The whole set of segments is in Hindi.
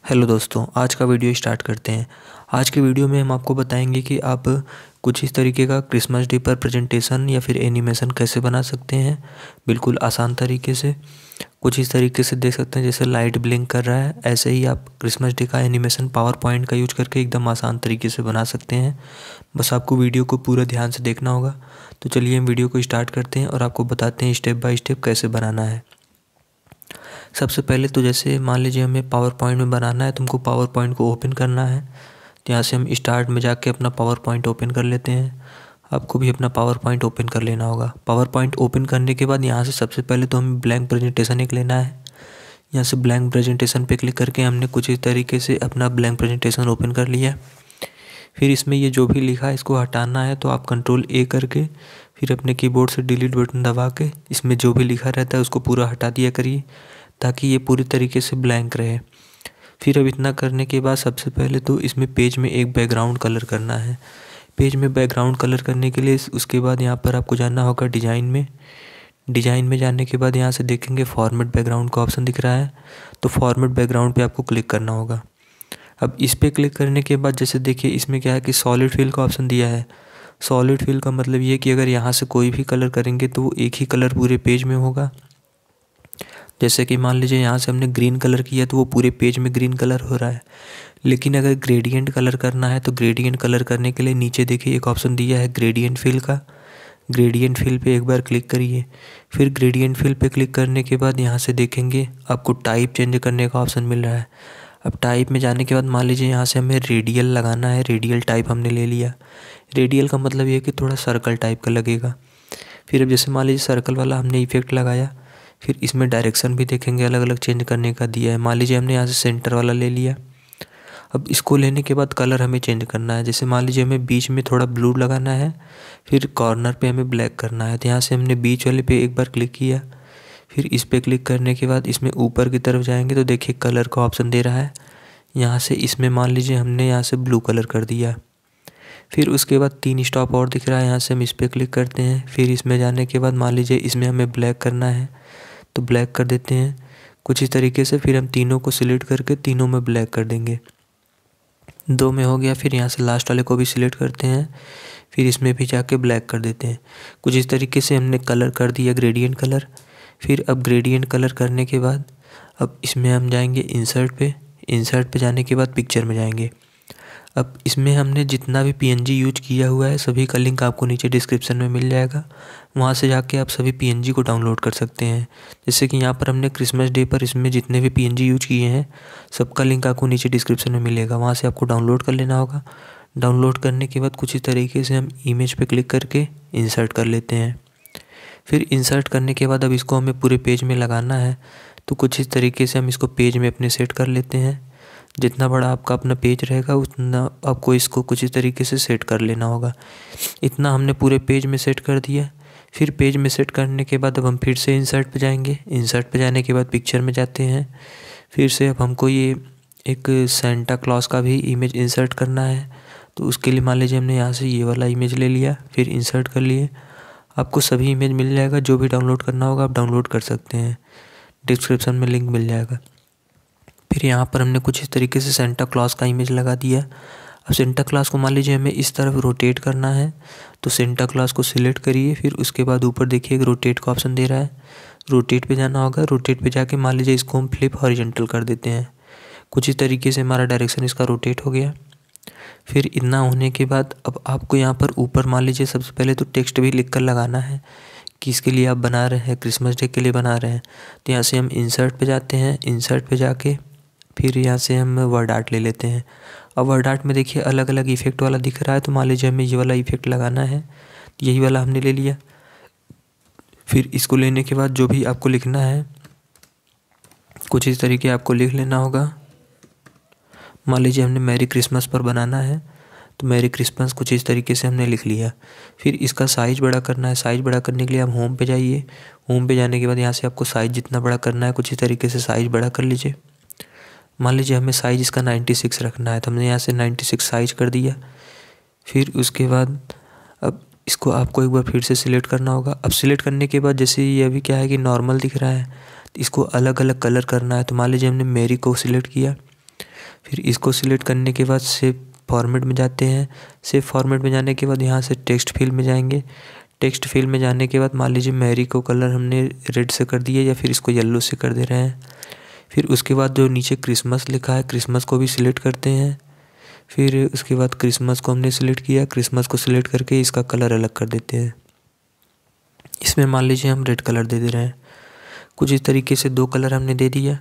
हेलो दोस्तों, आज का वीडियो स्टार्ट करते हैं। आज के वीडियो में हम आपको बताएंगे कि आप कुछ इस तरीके का क्रिसमस डे पर प्रेजेंटेशन या फिर एनिमेशन कैसे बना सकते हैं, बिल्कुल आसान तरीके से। कुछ इस तरीके से देख सकते हैं, जैसे लाइट ब्लिंक कर रहा है, ऐसे ही आप क्रिसमस डे का एनिमेशन पावर पॉइंट का यूज करके एकदम आसान तरीके से बना सकते हैं। बस आपको वीडियो को पूरा ध्यान से देखना होगा। तो चलिए हम वीडियो को स्टार्ट करते हैं और आपको बताते हैं स्टेप बाय स्टेप कैसे बनाना है। सबसे पहले तो जैसे मान लीजिए हमें पावर पॉइंट में बनाना है, तुमको पावर पॉइंट को ओपन करना है। तो यहाँ से हम स्टार्ट में जाके अपना पावर पॉइंट ओपन कर लेते हैं। आपको भी अपना पावर पॉइंट ओपन कर लेना होगा। पावर पॉइंट ओपन करने के बाद यहाँ से सबसे पहले तो हमें ब्लैंक प्रेजेंटेशन एक लेना है। यहाँ से ब्लैंक प्रेजेंटेशन पे क्लिक करके हमने कुछ इस तरीके से अपना ब्लैंक प्रेजेंटेशन ओपन कर लिया। फिर इसमें ये जो भी लिखा है इसको हटाना है, तो आप कंट्रोल A करके फिर अपने कीबोर्ड से डिलीट बटन दबा के इसमें जो भी लिखा रहता है उसको पूरा हटा दिया करिए, ताकि ये पूरी तरीके से ब्लैंक रहे। फिर अब इतना करने के बाद सबसे पहले तो इसमें पेज में एक बैकग्राउंड कलर करना है। पेज में बैकग्राउंड कलर करने के लिए उसके बाद यहाँ पर आपको जाना होगा डिज़ाइन में। डिज़ाइन में जाने के बाद यहाँ से देखेंगे फॉर्मेट बैकग्राउंड का ऑप्शन दिख रहा है, तो फॉर्मेट बैकग्राउंड पे आपको क्लिक करना होगा। अब इस पर क्लिक करने के बाद जैसे देखिए इसमें क्या है कि सॉलिड फिल का ऑप्शन दिया है। सॉलिड फिल का मतलब ये कि अगर यहाँ से कोई भी कलर करेंगे तो वो एक ही कलर पूरे पेज में होगा। जैसे कि मान लीजिए यहाँ से हमने ग्रीन कलर किया तो वो पूरे पेज में ग्रीन कलर हो रहा है। लेकिन अगर ग्रेडियंट कलर करना है तो ग्रेडियंट कलर करने के लिए नीचे देखिए एक ऑप्शन दिया है ग्रेडियंट फिल का। ग्रेडियंट फिल पे एक बार क्लिक करिए। फिर ग्रेडियंट फिल पे क्लिक करने के बाद यहाँ से देखेंगे आपको टाइप चेंज करने का ऑप्शन मिल रहा है। अब टाइप में जाने के बाद मान लीजिए यहाँ से हमें रेडियल लगाना है। रेडियल टाइप हमने ले लिया। रेडियल का मतलब ये है कि थोड़ा सर्कल टाइप का लगेगा। फिर अब जैसे मान लीजिए सर्कल वाला हमने इफेक्ट लगाया, फिर इसमें डायरेक्शन भी देखेंगे अलग अलग चेंज करने का दिया है। मान लीजिए हमने यहाँ से सेंटर वाला ले लिया। अब इसको लेने के बाद कलर हमें चेंज करना है। जैसे मान लीजिए हमें बीच में थोड़ा ब्लू लगाना है, फिर कॉर्नर पे हमें ब्लैक करना है। तो यहाँ से हमने बीच वाले पे एक बार क्लिक किया। फिर इस पर क्लिक करने के बाद इसमें ऊपर की तरफ जाएंगे तो देखिए कलर का ऑप्शन दे रहा है। यहाँ से इसमें मान लीजिए हमने यहाँ से ब्लू कलर कर दिया। फिर उसके बाद 3 स्टॉप और दिख रहा है, यहाँ से हम इस पर क्लिक करते हैं। फिर इसमें जाने के बाद मान लीजिए इसमें हमें ब्लैक करना है तो ब्लैक कर देते हैं कुछ इस तरीके से। फिर हम तीनों को सिलेक्ट करके तीनों में ब्लैक कर देंगे। 2 में हो गया। फिर यहाँ से लास्ट वाले को भी सिलेक्ट करते हैं, फिर इसमें भी जाके ब्लैक कर देते हैं। कुछ इस तरीके से हमने कलर कर दिया ग्रेडियंट कलर। फिर अब ग्रेडियंट कलर करने के बाद अब इसमें हम जाएंगे इंसर्ट पे। इंसर्ट पे जाने के बाद पिक्चर में जाएंगे। अब इसमें हमने जितना भी PNG यूज किया हुआ है सभी का लिंक आपको नीचे डिस्क्रिप्शन में मिल जाएगा। वहाँ से जाके आप सभी PNG को डाउनलोड कर सकते हैं। जैसे कि यहाँ पर हमने क्रिसमस डे पर इसमें जितने भी PNG यूज किए हैं सबका लिंक आपको नीचे डिस्क्रिप्शन में मिलेगा, वहाँ से आपको डाउनलोड कर लेना होगा। डाउनलोड करने के बाद कुछ इस तरीके से हम इमेज पे क्लिक करके इंसर्ट कर लेते हैं। फिर इंसर्ट करने के बाद अब इसको हमें पूरे पेज में लगाना है, तो कुछ इस तरीके से हम इसको पेज में अपने सेट कर लेते हैं। जितना बड़ा आपका अपना पेज रहेगा उतना आपको इसको कुछ इस तरीके से सेट कर लेना होगा। इतना हमने पूरे पेज में सेट कर दिया। फिर पेज में सेट करने के बाद अब हम फिर से इंसर्ट पे जाएंगे। इंसर्ट पे जाने के बाद पिक्चर में जाते हैं। फिर से अब हमको ये एक सेंटा क्लॉज का भी इमेज इंसर्ट करना है, तो उसके लिए मान लीजिए हमने यहाँ से ये वाला इमेज ले लिया, फिर इंसर्ट कर लिए। आपको सभी इमेज मिल जाएगा, जो भी डाउनलोड करना होगा आप डाउनलोड कर सकते हैं, डिस्क्रिप्शन में लिंक मिल जाएगा। फिर यहाँ पर हमने कुछ इस तरीके से सेंटा क्लॉज का इमेज लगा दिया। अब सेंटा क्लॉज को मान लीजिए हमें इस तरफ रोटेट करना है, तो सेंटा क्लॉज को सिलेक्ट करिए। फिर उसके बाद ऊपर देखिए एक रोटेट का ऑप्शन दे रहा है, रोटेट पे जाना होगा। रोटेट पे जाके मान लीजिए इसको हम फ्लिप हॉरिजॉन्टल कर देते हैं। कुछ इस तरीके से हमारा डायरेक्शन इसका रोटेट हो गया। फिर इतना होने के बाद अब आपको यहाँ पर ऊपर मान लीजिए सबसे पहले तो टेक्स्ट भी लिख कर लगाना है कि इसके लिए आप बना रहे हैं, क्रिसमस डे के लिए बना रहे हैं। तो यहाँ से हम इंसर्ट पे जाते हैं। इंसर्ट पे जाके फिर यहाँ से हम वर्ड आर्ट ले लेते हैं। अब वर्ड आर्ट में देखिए अलग अलग इफेक्ट वाला दिख रहा है, तो मान लीजिए हमें ये वाला इफेक्ट लगाना है, यही वाला हमने ले लिया। फिर इसको लेने के बाद जो भी आपको लिखना है कुछ इस तरीके आपको लिख लेना होगा। मान लीजिए हमने मैरी क्रिसमस पर बनाना है, तो मैरी क्रिसमस कुछ इस तरीके से हमने लिख लिया। फिर इसका साइज़ बड़ा करना है। साइज़ बड़ा करने के लिए हम होम पे जाइए। होम पे जाने के बाद यहाँ से आपको साइज़ जितना बड़ा करना है कुछ इस तरीके से साइज़ बड़ा कर लीजिए। मान लीजिए हमें साइज़ इसका 96 रखना है, तो हमने यहाँ से 96 साइज़ कर दिया। फिर उसके बाद अब इसको आपको एक बार फिर से सिलेक्ट करना होगा। अब सिलेक्ट करने के बाद जैसे ये अभी क्या है कि नॉर्मल दिख रहा है, तो इसको अलग अलग कलर करना है। तो मान लीजिए हमने मेरी को सिलेक्ट किया। फिर इसको सिलेक्ट करने के बाद सेव फॉर्मेट में जाते हैं। सेव फॉर्मेट में जाने के बाद यहाँ से टेक्स्ट फील्ड में जाएंगे। टेक्स्ट फील्ड में जाने के बाद मान लीजिए मैरी को कलर हमने रेड से कर दिया या फिर इसको येलो से कर दे रहे हैं। फिर उसके बाद जो नीचे क्रिसमस लिखा है, क्रिसमस को भी सिलेक्ट करते हैं। फिर उसके बाद क्रिसमस को हमने सिलेक्ट किया, क्रिसमस को सिलेक्ट करके इसका कलर अलग कर देते हैं। इसमें मान लीजिए हम रेड कलर दे रहे हैं। कुछ इस तरीके से 2 कलर हमने दे दिया।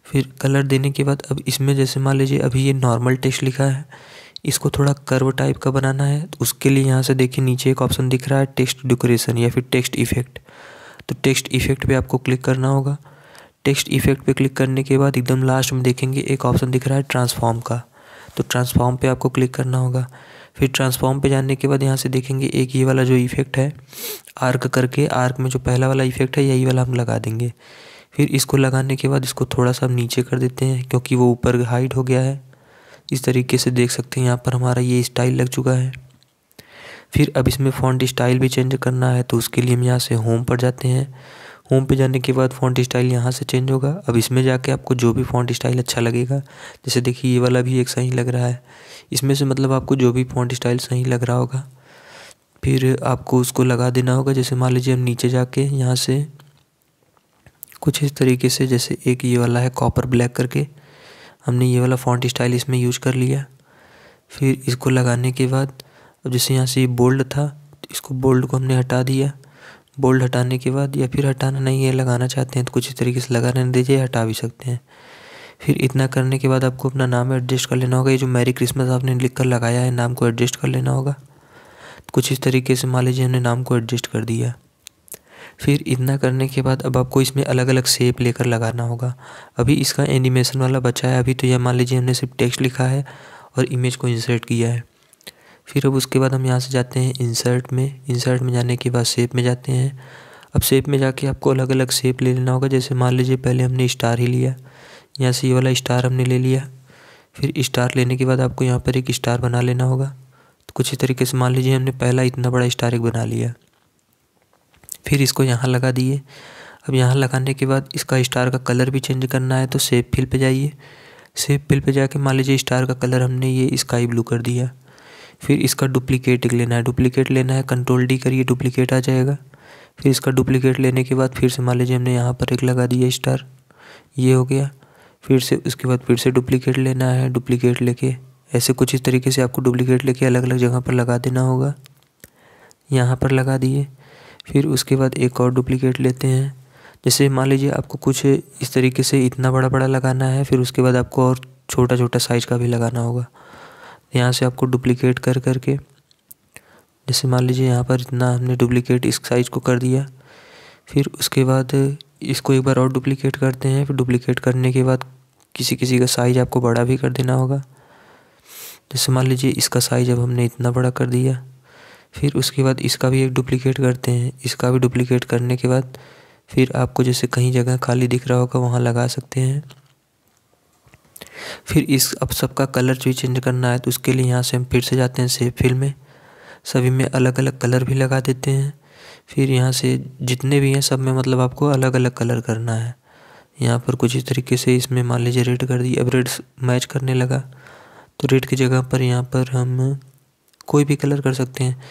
फिर कलर देने के बाद अब इसमें जैसे मान लीजिए अभी ये नॉर्मल टेक्स्ट लिखा है, इसको थोड़ा कर्व टाइप का बनाना है। तो उसके लिए यहाँ से देखिए नीचे एक ऑप्शन दिख रहा है टेक्स्ट डेकोरेशन या फिर टेक्स्ट इफेक्ट। तो टेक्स्ट इफेक्ट पे आपको क्लिक करना होगा। टेक्स्ट इफेक्ट पे क्लिक करने के बाद एकदम लास्ट में देखेंगे एक ऑप्शन दिख रहा है ट्रांसफॉर्म का। तो ट्रांसफॉर्म पे आपको क्लिक करना होगा। फिर ट्रांसफॉर्म पे जाने के बाद यहाँ से देखेंगे एक ये वाला जो इफेक्ट है आर्क करके, आर्क में जो पहला वाला इफेक्ट है यही वाला हम लगा देंगे। फिर इसको लगाने के बाद इसको थोड़ा सा हम नीचे कर देते हैं क्योंकि वो ऊपर हाइड हो गया है। इस तरीके से देख सकते हैं यहाँ पर हमारा ये स्टाइल लग चुका है। फिर अब इसमें फ़ॉन्ट स्टाइल भी चेंज करना है, तो उसके लिए हम यहाँ से होम पर जाते हैं। होम पे जाने के बाद फ़ॉन्ट स्टाइल यहाँ से चेंज होगा। अब इसमें जाके आपको जो भी फ़ॉन्ट स्टाइल अच्छा लगेगा, जैसे देखिए ये वाला भी एक सही लग रहा है, इसमें से मतलब आपको जो भी फ़ॉन्ट स्टाइल सही लग रहा होगा फिर आपको उसको लगा देना होगा। जैसे मान लीजिए हम नीचे जाके यहाँ से कुछ इस तरीके से, जैसे एक ये वाला है कॉपर ब्लैक करके, हमने ये वाला फ़ॉन्ट स्टाइल इसमें यूज कर लिया। फिर इसको लगाने के बाद अब जैसे यहाँ से ये बोल्ड था, इसको बोल्ड को हमने हटा दिया। बोल्ड हटाने के बाद या फिर हटाना नहीं है, लगाना चाहते हैं तो कुछ इस तरीके से लगा रहने दीजिए, हटा भी सकते हैं। फिर इतना करने के बाद आपको अपना नाम एडजस्ट कर लेना होगा। ये जो मैरी क्रिसमस आपने लिख कर लगाया है, नाम को एडजस्ट कर लेना होगा। कुछ इस तरीके से मान लीजिए हमने नाम को एडजस्ट कर दिया। फिर इतना करने के बाद अब आपको इसमें अलग अलग शेप लेकर लगाना होगा। अभी इसका एनिमेशन वाला बचा है। अभी तो यह मान लीजिए हमने सिर्फ टेक्स्ट लिखा है और इमेज को इंसर्ट किया है। फिर अब उसके बाद हम यहाँ से जाते हैं इंसर्ट में। इंसर्ट में जाने के बाद शेप में जाते हैं। अब शेप में जाके आपको अलग अलग शेप ले लेना होगा। जैसे मान लीजिए पहले हमने स्टार ही लिया, यहाँ से ये वाला स्टार हमने ले लिया। फिर स्टार लेने के बाद आपको यहाँ पर एक स्टार बना लेना होगा। तो कुछ इस तरीके से मान लीजिए हमने पहला इतना बड़ा स्टार एक बना लिया। फिर इसको यहाँ लगा दिए। अब यहाँ लगाने के बाद इसका स्टार का कलर भी चेंज करना है, तो शेप फिल पे जाइए। शेप फिल पे जाके मान लीजिए स्टार का कलर हमने ये स्काई ब्लू कर दिया। फिर इसका डुप्लीकेट लेना है। डुप्लीकेट लेना है, कंट्रोल डी करिए, डुप्लीकेट आ जाएगा। फिर इसका डुप्लीकेट लेने के बाद फिर से मान लीजिए हमने यहाँ पर एक लगा दिया स्टार, ये हो गया। फिर से उसके बाद फिर से डुप्लीकेट लेना है। डुप्लीकेट लेके ऐसे कुछ इस तरीके से आपको डुप्लीकेट लेके अलग अलग जगह पर लगा देना होगा। यहाँ पर लगा दिए। फिर उसके बाद एक और डुप्लीकेट लेते हैं। जैसे मान लीजिए आपको कुछ इस तरीके से इतना बड़ा बड़ा लगाना है, फिर उसके बाद आपको और छोटा छोटा साइज़ का भी लगाना होगा। यहाँ से आपको डुप्लीकेट कर करके, जैसे मान लीजिए यहाँ पर इतना हमने डुप्लीकेट इस साइज़ को कर दिया। फिर उसके बाद इसको एक बार और डुप्लीकेट करते हैं। फिर डुप्लीकेट करने के बाद किसी किसी का साइज़ आपको बड़ा भी कर देना होगा। जैसे मान लीजिए इसका साइज़ अब हमने इतना बड़ा कर दिया। फिर उसके बाद इसका भी एक डुप्लीकेट करते हैं। इसका भी डुप्लीकेट करने के बाद फिर आपको जैसे कहीं जगह खाली दिख रहा होगा वहाँ लगा सकते हैं। फिर इस अब सबका कलर भी चेंज करना है, तो उसके लिए यहाँ से हम फिर से जाते हैं शेप फिल में। सभी में अलग अलग कलर भी लगा देते हैं। फिर यहाँ से जितने भी हैं सब में मतलब आपको अलग अलग कलर करना है। यहाँ पर कुछ इस तरीके से इसमें मान लीजिए रेड कर दी। अब रेड मैच करने लगा, तो रेड की जगह पर यहाँ पर हम कोई भी कलर कर सकते हैं।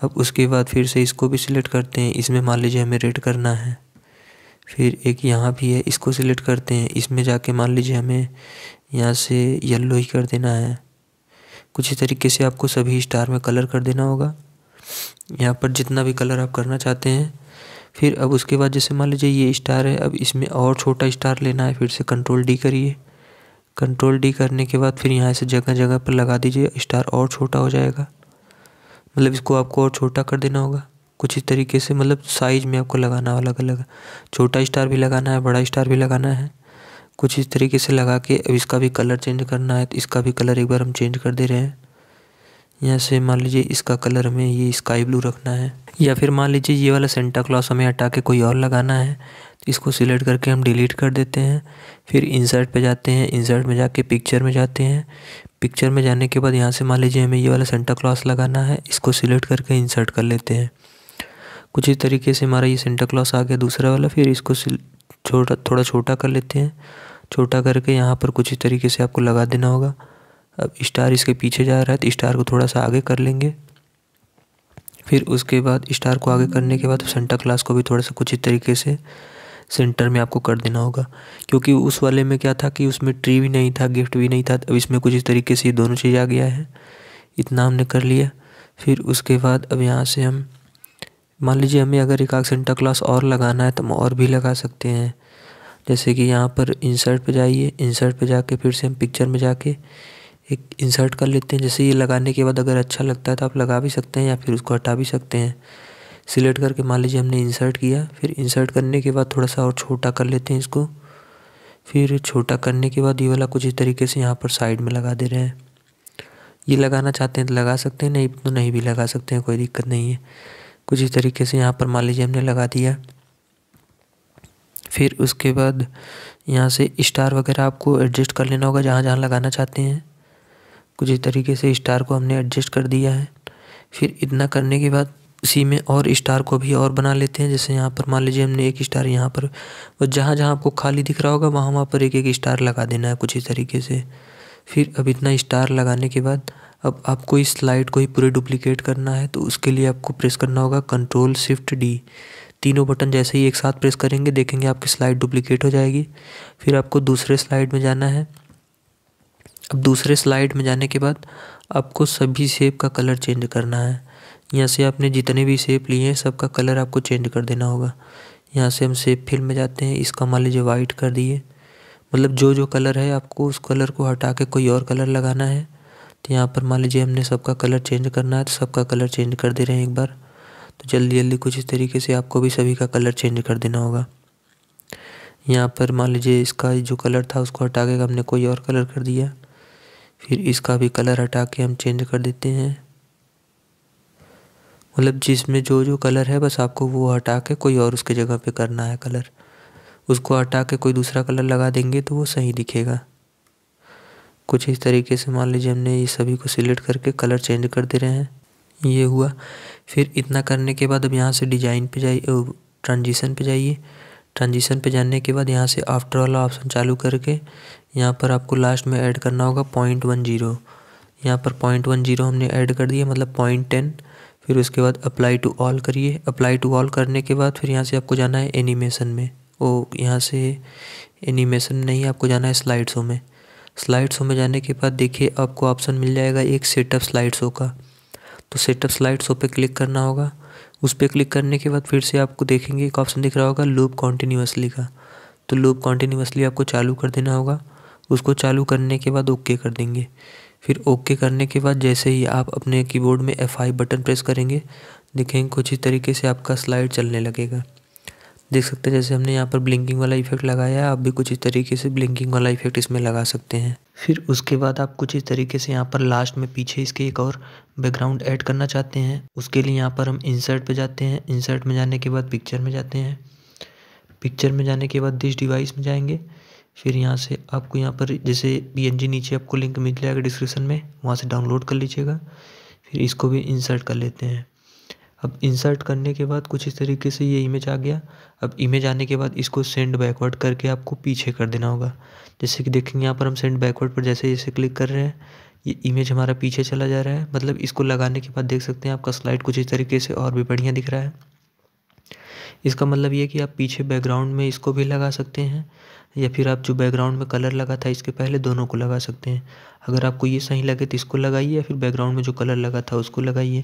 अब उसके बाद फिर से इसको भी सिलेक्ट करते हैं। इसमें मान लीजिए हमें रेड करना है। फिर एक यहाँ भी है, इसको सिलेक्ट करते हैं। इसमें जाके मान लीजिए हमें यहाँ से येलो ही कर देना है। कुछ इस तरीके से आपको सभी स्टार में कलर कर देना होगा, यहाँ पर जितना भी कलर आप करना चाहते हैं। फिर अब उसके बाद जैसे मान लीजिए ये स्टार है, अब इसमें और छोटा स्टार लेना है। फिर से कंट्रोल डी करिए। कंट्रोल डी करने के बाद फिर यहाँ से जगह जगह पर लगा दीजिए, स्टार और छोटा हो जाएगा। मतलब इसको आपको और छोटा कर देना होगा कुछ इस तरीके से, मतलब साइज़ में आपको लगाना अलग अलग, छोटा स्टार भी लगाना है, बड़ा स्टार भी लगाना है। कुछ इस तरीके से लगा के अब इसका भी कलर चेंज करना है, तो इसका भी कलर एक बार हम चेंज कर दे रहे हैं। यहाँ से मान लीजिए इसका कलर हमें ये स्काई ब्लू रखना है, या फिर मान लीजिए ये वाला सेंटा क्लॉस हमें हटा के कोई और लगाना है, तो इसको सिलेक्ट करके हम डिलीट कर देते हैं। फिर इंसर्ट पे जाते हैं। इंसर्ट में जाके पिक्चर में जाते हैं। पिक्चर में जाने के बाद यहाँ से मान लीजिए हमें ये वाला सेंटा क्लॉस लगाना है, इसको सिलेक्ट करके इंसर्ट कर लेते हैं। कुछ इस तरीके से हमारा ये सेंटा क्लॉस आ गया दूसरा वाला। फिर इसको थोड़ा छोटा कर लेते हैं। छोटा करके यहाँ पर कुछ इस तरीके से आपको लगा देना होगा। अब स्टार इसके पीछे जा रहा है तो स्टार को थोड़ा सा आगे कर लेंगे। फिर उसके बाद स्टार को आगे करने के बाद सेंटा क्लॉज को भी थोड़ा सा कुछ इस तरीके से सेंटर में आपको कर देना होगा, क्योंकि उस वाले में क्या था कि उसमें ट्री भी नहीं था, गिफ्ट भी नहीं था। अब इसमें कुछ इस तरीके से ये दोनों चीज़ आ गया है। इतना हमने कर लिया। फिर उसके बाद अब यहाँ से हम मान लीजिए हमें अगर एक आध सेंटा क्लॉज और लगाना है तो हम और भी लगा सकते हैं। जैसे कि यहाँ पर इंसर्ट पे जाइए, इंसर्ट पे जाके फिर से हम पिक्चर में जाके एक इंसर्ट कर लेते हैं। जैसे ये लगाने के बाद अगर अच्छा लगता है तो आप लगा भी सकते हैं या फिर उसको हटा भी सकते हैं। सिलेक्ट करके मान लीजिए हमने इंसर्ट किया, फिर इंसर्ट करने के बाद थोड़ा सा और छोटा कर लेते हैं इसको। फिर छोटा करने के बाद ये वाला कुछ इस तरीके से यहाँ पर साइड में लगा दे रहे हैं। ये लगाना चाहते हैं तो लगा सकते हैं, नहीं तो नहीं भी लगा सकते हैं, कोई दिक्कत नहीं है। कुछ इस तरीके से यहाँ पर मान लीजिए हमने लगा दिया। फिर उसके बाद यहाँ से स्टार वगैरह आपको एडजस्ट कर लेना होगा जहाँ जहाँ लगाना चाहते हैं। कुछ इस तरीके से स्टार को हमने एडजस्ट कर दिया है। फिर इतना करने के बाद इसी में और स्टार को भी और बना लेते हैं। जैसे यहाँ पर मान लीजिए हमने एक स्टार यहाँ पर, और जहाँ जहाँ आपको खाली दिख रहा होगा वहाँ पर एक एक स्टार लगा देना है कुछ इस तरीके से। फिर अब इतना स्टार लगाने के बाद अब आपको इस स्लाइड को ही पूरे डुप्लीकेट करना है, तो उसके लिए आपको प्रेस करना होगा Ctrl+Shift+D। तीनों बटन जैसे ही एक साथ प्रेस करेंगे देखेंगे आपकी स्लाइड डुप्लीकेट हो जाएगी। फिर आपको दूसरे स्लाइड में जाना है। अब दूसरे स्लाइड में जाने के बाद आपको सभी शेप का कलर चेंज करना है। यहाँ से आपने जितने भी शेप लिए हैं सबका कलर आपको चेंज कर देना होगा। यहाँ से हम शेप फिल में जाते हैं, इसका मान लीजिए वाइट कर दिए। मतलब जो जो कलर है आपको उस कलर को हटा के कोई और कलर लगाना है। तो यहाँ पर मान लीजिए हमने सबका कलर चेंज करना है तो सबका कलर चेंज कर दे रहे हैं एक बार। तो जल्दी जल्दी कुछ इस तरीके से आपको भी सभी का कलर चेंज कर देना होगा। यहाँ पर मान लीजिए इसका जो कलर था उसको हटा के हमने कोई और कलर कर दिया। फिर इसका भी कलर हटा के हम चेंज कर देते हैं। मतलब जिसमें जो जो कलर है बस आपको वो हटा के कोई और उसके जगह पे करना है कलर। उसको हटा के कोई दूसरा कलर लगा देंगे तो वो सही दिखेगा। कुछ इस तरीके से मान लीजिए हमने ये सभी को सिलेक्ट करके कलर चेंज कर दे रहे हैं। ये हुआ। फिर इतना करने के बाद अब यहाँ से डिजाइन पे जाइए, ट्रांजिशन पे जाइए। ट्रांजिशन पे जाने के बाद यहाँ से आफ्टर वाला ऑप्शन चालू करके यहाँ पर आपको लास्ट में ऐड करना होगा 0.10। यहाँ पर 0.10 हमने ऐड कर दिया, मतलब 0.10। फिर उसके बाद अप्लाई टू ऑल करिए। अप्लाई टू ऑल करने के बाद फिर यहाँ से आपको जाना है एनिमेशन में। यहाँ से एनिमेशन नहीं, आपको जाना है स्लाइड शो में। स्लाइड शो में जाने के बाद देखिए आपको ऑप्शन मिल जाएगा एक सेटअप स्लाइड शो का। तो सेटअप स्लाइड शो पे क्लिक करना होगा। उस पर क्लिक करने के बाद फिर से आपको देखेंगे एक ऑप्शन दिख रहा होगा लूप कॉन्टिन्यूअसली का। तो लूप कॉन्टिन्यूअसली आपको चालू कर देना होगा। उसको चालू करने के बाद ओके कर देंगे। फिर ओके करने के बाद जैसे ही आप अपने कीबोर्ड में F5 बटन प्रेस करेंगे देखेंगे कुछ इस तरीके से आपका स्लाइड चलने लगेगा। देख सकते हैं जैसे हमने यहाँ पर ब्लिंकिंग वाला इफेक्ट लगाया है, आप भी कुछ इस तरीके से ब्लिंकिंग वाला इफेक्ट इसमें लगा सकते हैं। फिर उसके बाद आप कुछ इस तरीके से यहाँ पर लास्ट में पीछे इसके एक और बैकग्राउंड ऐड करना चाहते हैं। उसके लिए यहाँ पर हम इंसर्ट पे जाते हैं। इंसर्ट में जाने के बाद पिक्चर में जाते हैं। पिक्चर में जाने के बाद दिस डिवाइस में जाएंगे। फिर यहाँ से आपको यहाँ पर जैसे PNG नीचे आपको लिंक मिल जाएगा डिस्क्रिप्शन में, वहाँ से डाउनलोड कर लीजिएगा। फिर इसको भी इंसर्ट कर लेते हैं। अब इंसर्ट करने के बाद कुछ इस तरीके से ये इमेज आ गया। अब इमेज आने के बाद इसको सेंड बैकवर्ड करके आपको पीछे कर देना होगा। जैसे कि देखेंगे यहाँ पर हम सेंड बैकवर्ड पर जैसे जैसे क्लिक कर रहे हैं ये इमेज हमारा पीछे चला जा रहा है। मतलब इसको लगाने के बाद देख सकते हैं आपका स्लाइड कुछ इस तरीके से और भी बढ़िया दिख रहा है। इसका मतलब ये कि आप पीछे बैकग्राउंड में इसको भी लगा सकते हैं या फिर आप जो बैकग्राउंड में कलर लगा था इसके पहले दोनों को लगा सकते हैं। अगर आपको ये सही लगे तो इसको लगाइए या फिर बैकग्राउंड में जो कलर लगा था उसको लगाइए।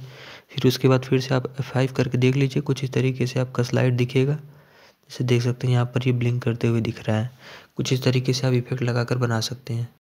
फिर उसके बाद फिर से आप F5 करके देख लीजिए, कुछ इस तरीके से आपका स्लाइड दिखेगा। जैसे देख सकते हैं यहाँ पर ये ब्लिंक करते हुए दिख रहा है। कुछ इस तरीके से आप इफेक्ट लगाकर बना सकते हैं।